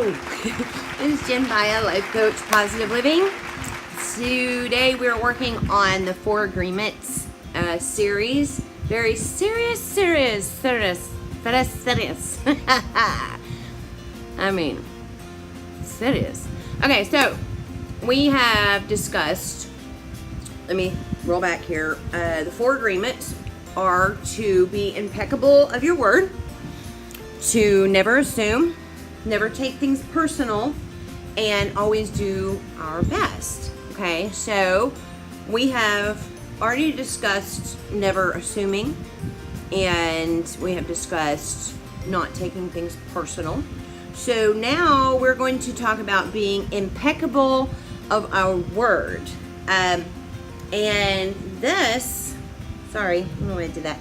This is Jen Baya, Life Coach Positive Living. Today we're working on the 4 Agreements series. Very serious. I mean, serious. Okay, so we have discussed, let me roll back here. The 4 agreements are to be impeccable of your word, to never assume, never take things personal, and always do our best. Okay, so we have already discussed never assuming, and we have discussed not taking things personal. So now we're going to talk about being impeccable of our word. And this, sorry, I don't know why I did that.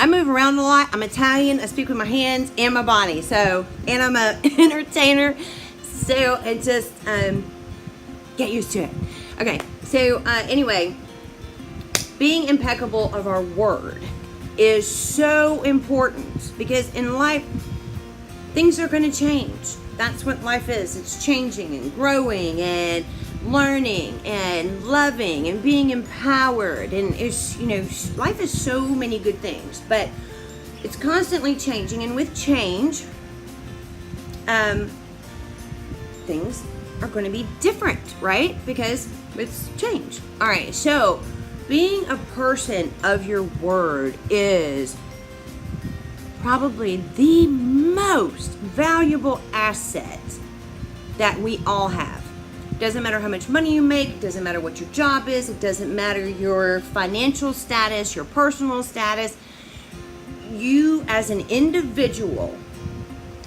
I move around a lot. I'm Italian. I speak with my hands and my body. So, and I'm an entertainer. So it just, get used to it. Okay. So anyway, being impeccable of our word is so important because in life, things are going to change. That's what life is. It's changing and growing and learning and loving and being empowered, and it's, you know, life is so many good things, but it's constantly changing, and with change things are going to be different, right? Because it's change. All right, so being a person of your word is probably the most valuable asset that we all have. Doesn't matter how much money you make, doesn't matter what your job is, it doesn't matter your financial status, your personal status. You as an individual,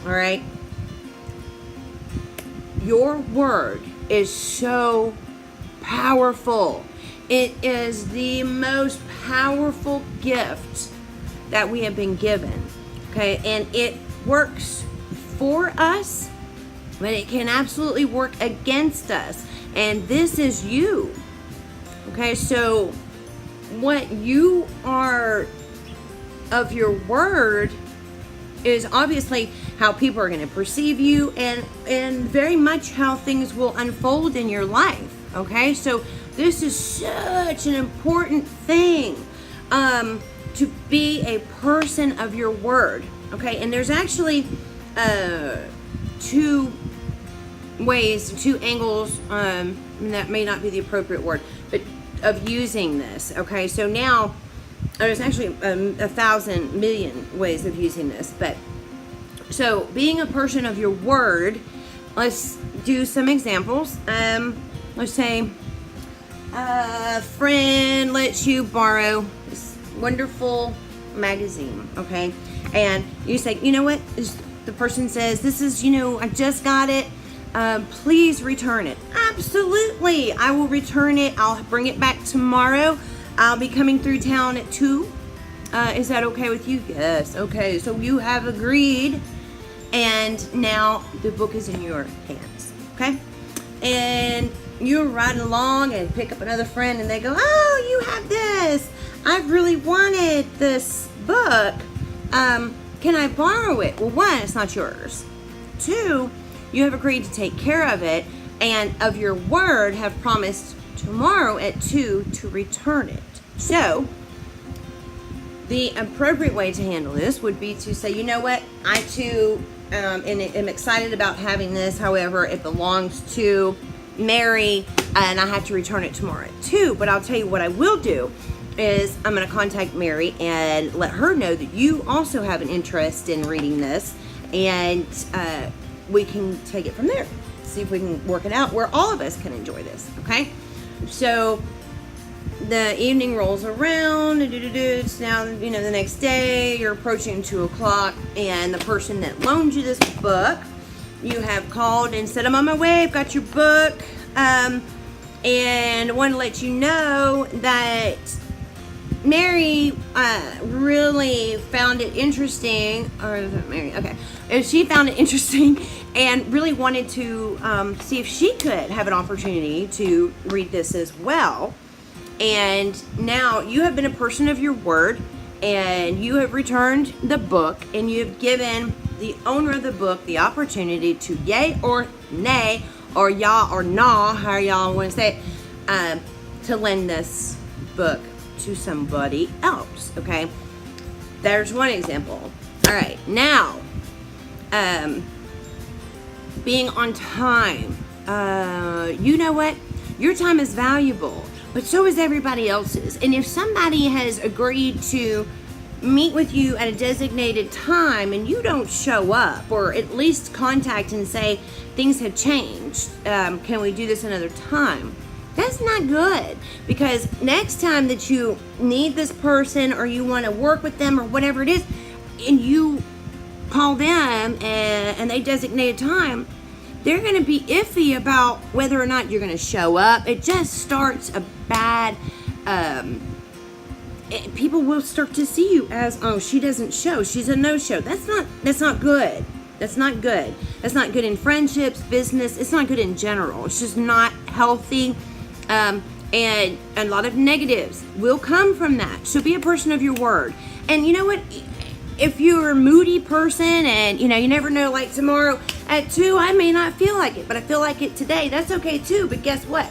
all right, your word is so powerful. It is the most powerful gift that we have been given, okay? And it works for us, but it can absolutely work against us. And this is you. Okay, so what you are of your word is obviously how people are going to perceive you, and very much how things will unfold in your life. Okay, so this is such an important thing, to be a person of your word. Okay, and there's actually two angles, that may not be the appropriate word, but of using this. Okay, so now there's actually 1,000 million ways of using this, but so being a person of your word, let's do some examples. Let's say a friend lets you borrow this wonderful magazine, okay, and you say, you know what, the person says, this is, you know, I just got it. Please return it. Absolutely, I will return it. I'll bring it back tomorrow. I'll be coming through town at 2. Is that okay with you? Yes. Okay, so you have agreed, and now the book is in your hands. Okay, and you're riding along and pick up another friend, and they go, oh, you have this. I've really wanted this book. Can I borrow it? Well, 1, it's not yours. 2, you have agreed to take care of it, and of your word have promised tomorrow at 2 to return it. So the appropriate way to handle this would be to say, you know what, I too am excited about having this. However, it belongs to Mary, and I have to return it tomorrow at 2. But I'll tell you what I will do is I'm going to contact Mary and let her know that you also have an interest in reading this, and we can take it from there. See if we can work it out where all of us can enjoy this. Okay, so the evening rolls around. It's now, you know, the next day. You're approaching 2 o'clock, and the person that loaned you this book, you have called and said, I'm on my way. I've got your book, and I want to let you know that Mary really found it interesting, or is it Mary? Okay. She found it interesting and really wanted to see if she could have an opportunity to read this as well. And now you have been a person of your word, and you have returned the book, and you have given the owner of the book the opportunity to yay or nay, or ya or nah, how y'all want to say it, to lend this book to somebody else, okay? There's one example. All right, now, being on time. You know what? Your time is valuable, but so is everybody else's. And if somebody has agreed to meet with you at a designated time and you don't show up, or at least contact and say things have changed, can we do this another time? That's not good, because next time that you need this person or you want to work with them or whatever it is, and you call them and they designate a time, they're going to be iffy about whether or not you're going to show up. It just starts a bad, people will start to see you as, oh, she doesn't show, she's a no-show. That's not good. That's not good. That's not good in friendships, business. It's not good in general. It's just not healthy. And a lot of negatives will come from that. So be a person of your word. And you know what? If you're a moody person and, you never know, like tomorrow at 2, I may not feel like it, but I feel like it today. That's okay too. But guess what?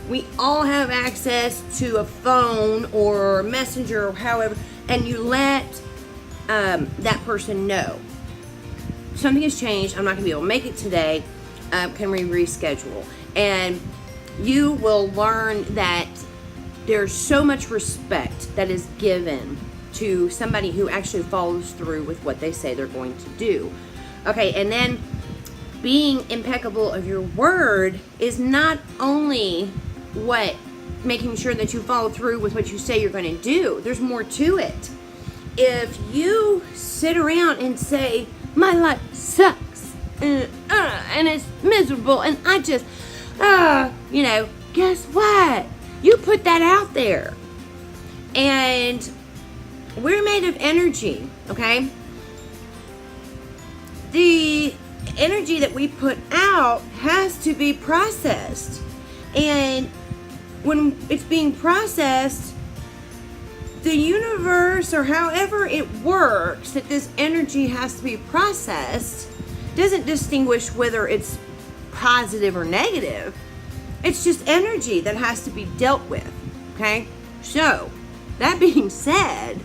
We all have access to a phone or messenger or however, and you let that person know. Something has changed. I'm not going to be able to make it today. Can we reschedule? And you will learn that there's so much respect that is given to somebody who actually follows through with what they say they're going to do. Okay, and then being impeccable of your word is not only making sure that you follow through with what you say you're going to do. There's more to it. If you sit around and say, my life sucks, and it's miserable, and I just, guess what? You put that out there. And we're made of energy, okay? The energy that we put out has to be processed. And when it's being processed, the universe, or however it works, that this energy has to be processed, doesn't distinguish whether it's positive or negative. It's just energy that has to be dealt with, okay? So, that being said,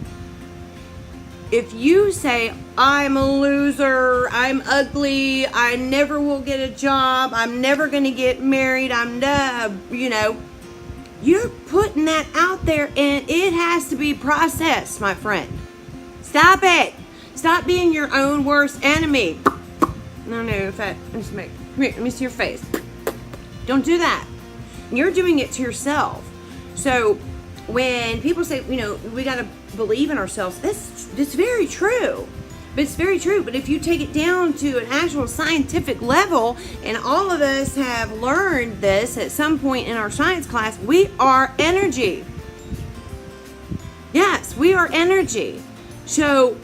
if you say, I'm a loser, I'm ugly, I never will get a job, I'm never going to get married, you're putting that out there, and it has to be processed, my friend. Stop it. Stop being your own worst enemy. No, just come here, let me see your face. Don't do that. You're doing it to yourself. So when people say, we got to believe in ourselves, that's very true. But it's very true. But if you take it down to an actual scientific level, and all of us have learned this at some point in our science class, we are energy. Yes, we are energy. So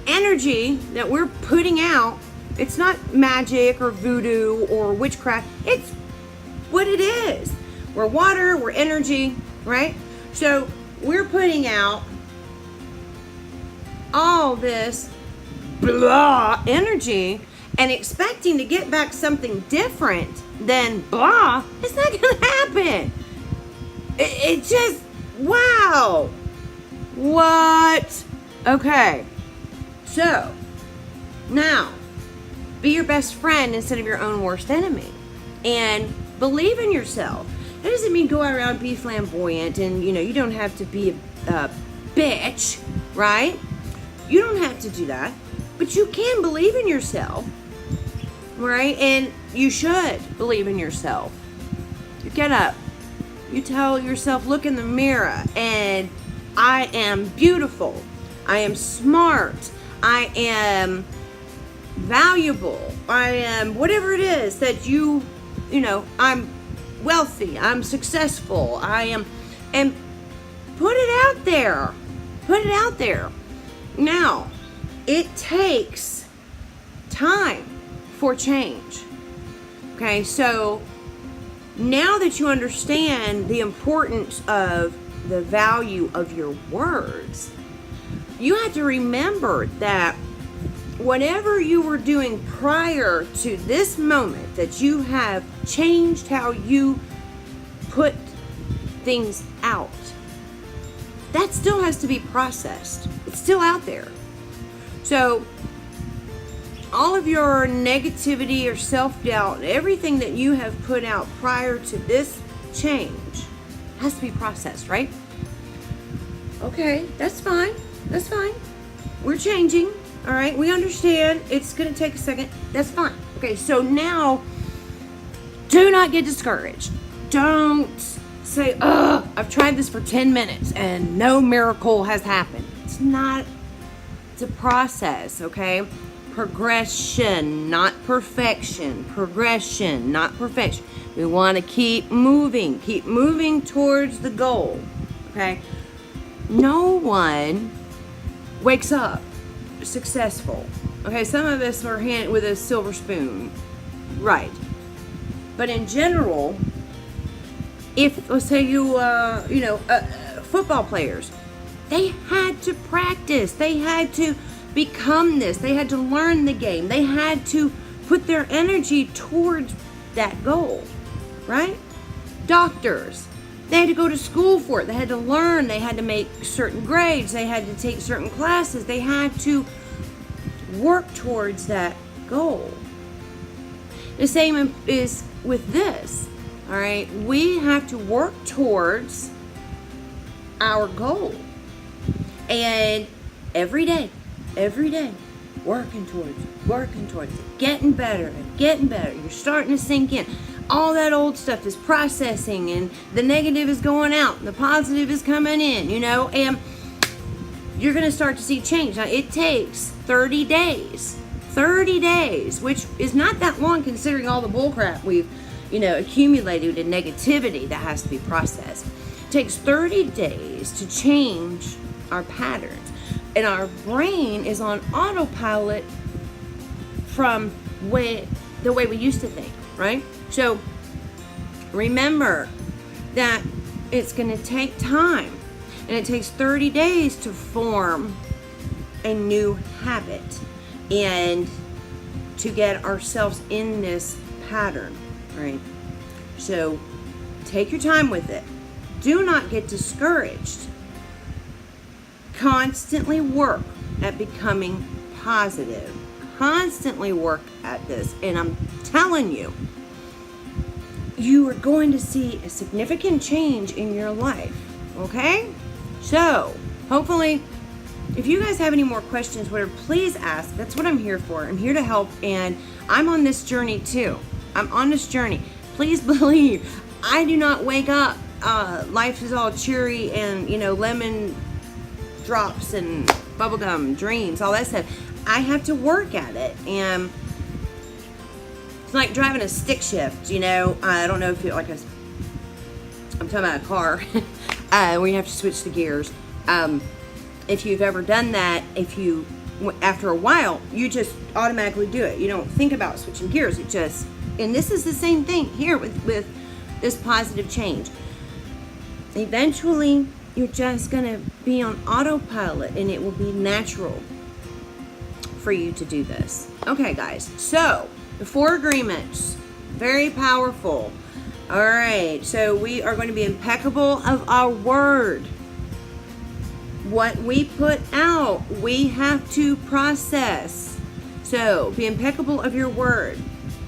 energy that we're putting out, it's not magic or voodoo or witchcraft. It's what it is. We're water, we're energy, right? So we're putting out all this blah energy and expecting to get back something different than blah. It's not gonna happen. It just, wow. What? Okay. So now be your best friend instead of your own worst enemy, and believe in yourself. That doesn't mean go around and be flamboyant, and you don't have to be a bitch, right? You don't have to do that, but you can believe in yourself, right? And you should believe in yourself. You get up, you tell yourself, look in the mirror, and I am beautiful, I am smart, I am valuable, I am whatever it is that I'm wealthy, I'm successful, I am, and put it out there. Put it out there. Now, it takes time for change. Okay, so now that you understand the importance of the value of your words, you have to remember that whatever you were doing prior to this moment, that you have changed how you put things out, that still has to be processed. It's still out there. So all of your negativity or self-doubt, everything that you have put out prior to this change has to be processed, right? Okay, that's fine. That's fine. We're changing. All right, we understand. It's going to take a second. That's fine. Okay, so now do not get discouraged. Don't say, "Ugh, I've tried this for 10 minutes and no miracle has happened." It's not. It's a process, okay? Progression, not perfection. Progression, not perfection. We want to keep moving towards the goal, okay? No one wakes up successful. Okay, some of us are handed with a silver spoon, right? But in general, if, let's say football players, they had to practice. They had to become this. They had to learn the game. They had to put their energy towards that goal, right? Doctors, they had to go to school for it. They had to learn. They had to make certain grades. They had to take certain classes. They had to work towards that goal. The same is with this, all right? We have to work towards our goal. And every day, working towards it, getting better and getting better. You're starting to sink in. All that old stuff is processing, and the negative is going out, and the positive is coming in, and you're going to start to see change. Now, it takes 30 days, which is not that long considering all the bullcrap we've, accumulated in negativity that has to be processed. It takes 30 days to change our patterns, and our brain is on autopilot from the way we used to think, right? So remember that it's going to take time, and it takes 30 days to form a new habit and to get ourselves in this pattern, right? So take your time with it. Do not get discouraged. Constantly work at becoming positive. Constantly work at this. And I'm telling you, you are going to see a significant change in your life. Okay? So, hopefully, if you guys have any more questions, whatever, please ask. That's what I'm here for. I'm here to help. And I'm on this journey too. I'm on this journey. Please believe, I do not wake up. Life is all cheery and, lemon drops and bubblegum dreams, all that stuff. I have to work at it, and it's like driving a stick shift. I don't know if you I'm talking about a car where you have to switch the gears. If you've ever done that, after a while, you just automatically do it. You don't think about switching gears. And this is the same thing here with this positive change. Eventually, you're just going to be on autopilot, and it will be natural for you to do this. Okay, guys. So, the 4 agreements, very powerful. All right. So, we are going to be impeccable of our word. What we put out, we have to process. So, be impeccable of your word.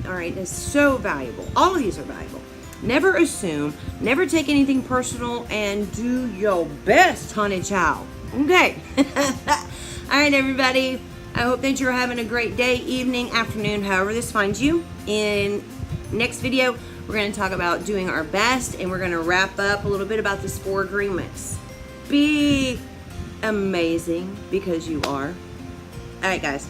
All right. It's so valuable. All of these are valuable. Never assume, never take anything personal, and do your best, honey child. Okay. All right, everybody. I hope that you're having a great day, evening, afternoon, however this finds you. In next video, we're going to talk about doing our best, and we're going to wrap up a little bit about this 4 agreements. Be amazing, because you are. All right, guys.